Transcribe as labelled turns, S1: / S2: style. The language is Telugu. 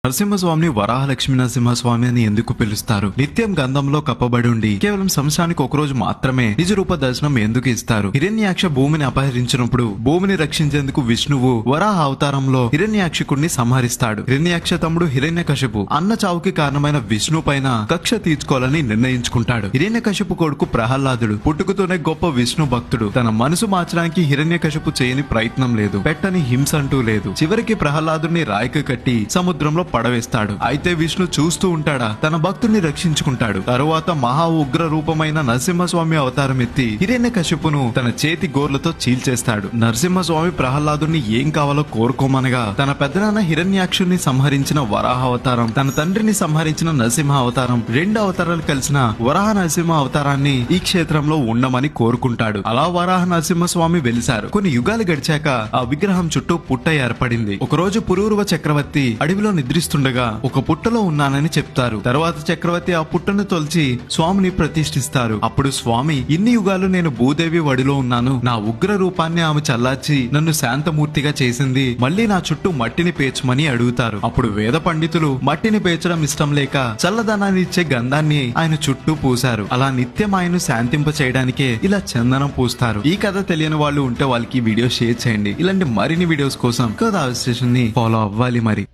S1: నరసింహస్వామిని వరాహలక్ష్మి నరసింహస్వామి అని ఎందుకు పిలుస్తారు? నిత్యం గంధంలో కప్పబడి ఉండి కేవలం సంవత్సరానికి ఒకరోజు మాత్రమే నిజరూప దర్శనం ఎందుకు ఇస్తారు? హిరణ్యాక్ష భూమిని అపహరించినప్పుడు భూమిని రక్షించేందుకు విష్ణువు వరాహ అవతారంలో హిరణ్యాక్షకుడిని సంహరిస్తాడు. హిరణ్యాక్ష తమ్ముడు హిరణ్యకశిపు అన్న చావుకి కారణమైన విష్ణు పైన కక్ష తీర్చుకోవాలని నిర్ణయించుకుంటాడు. హిరణ్యకశిపు కొడుకు ప్రహ్లాదుడు పుట్టుకతోనే గొప్ప విష్ణు భక్తుడు. తన మనసు మార్చడానికి హిరణ్యకశిపు చేయని ప్రయత్నం లేదు, పెట్టని హింస అంటూ లేదు. చివరికి ప్రహ్లాదుడిని రాయికి కట్టి సముద్రంలో పడవేస్తాడు. అయితే విష్ణు చూస్తూ ఉంటాడా? తన భక్తుడిని రక్షించుకుంటాడు. తరువాత మహా ఉగ్ర రూపమైన నరసింహస్వామి అవతారం ఎత్తి హిరణ్యకశిపును తన చేతి గోర్లతో చీల్చేస్తాడు. నరసింహస్వామి ప్రహ్లాదుడిని ఏం కావాలో కోరుకోమనగా తన పెద్దనాన్న హిరణ్యాక్షుని సంహరించిన వరాహ అవతారం, తన తండ్రిని సంహరించిన నరసింహ అవతారం, రెండు అవతారాలు కలిసిన వరాహ నరసింహ అవతారాన్ని ఈ క్షేత్రంలో ఉండమని కోరుకుంటాడు. అలా వరాహ నరసింహస్వామి వెలిశారు. కొన్ని యుగాలు గడిచాక ఆ విగ్రహం చుట్టూ పుట్ట ఏర్పడింది. ఒకరోజు పురూరవ చక్రవర్తి అడవిలో నిద్రిస్తుండగా ఒక పుట్టలో ఉన్నానని చెప్తారు. తర్వాత చక్రవర్తి ఆ పుట్టను తొలిచి స్వామిని ప్రతిష్ఠిస్తారు. అప్పుడు స్వామి, ఇన్ని యుగాలు నేను భూదేవి వడిలో ఉన్నాను. నా ఉగ్ర రూపాన్ని ఆమె చల్లార్చి నన్ను శాంతమూర్తిగా చేసింది. మళ్లీ నా చుట్టూ మట్టిని పేర్చమని అడుగుతారు. అప్పుడు వేద పండితులు మట్టిని పేర్చడం ఇష్టం లేక చల్లదనాన్ని ఇచ్చే గంధాన్ని ఆయన చుట్టూ పూశారు. అలా నిత్యం ఆయన్ను శాంతింప చేయడానికే ఇలా చందనం పూస్తారు. ఈ కథ తెలియని వాళ్ళు ఉంటే వాళ్ళకి వీడియో షేర్ చేయండి. ఇలాంటి మరిన్ని వీడియోస్ కోసం కథ స్టేషన్ ని ఫాలో అవ్వాలి మరి.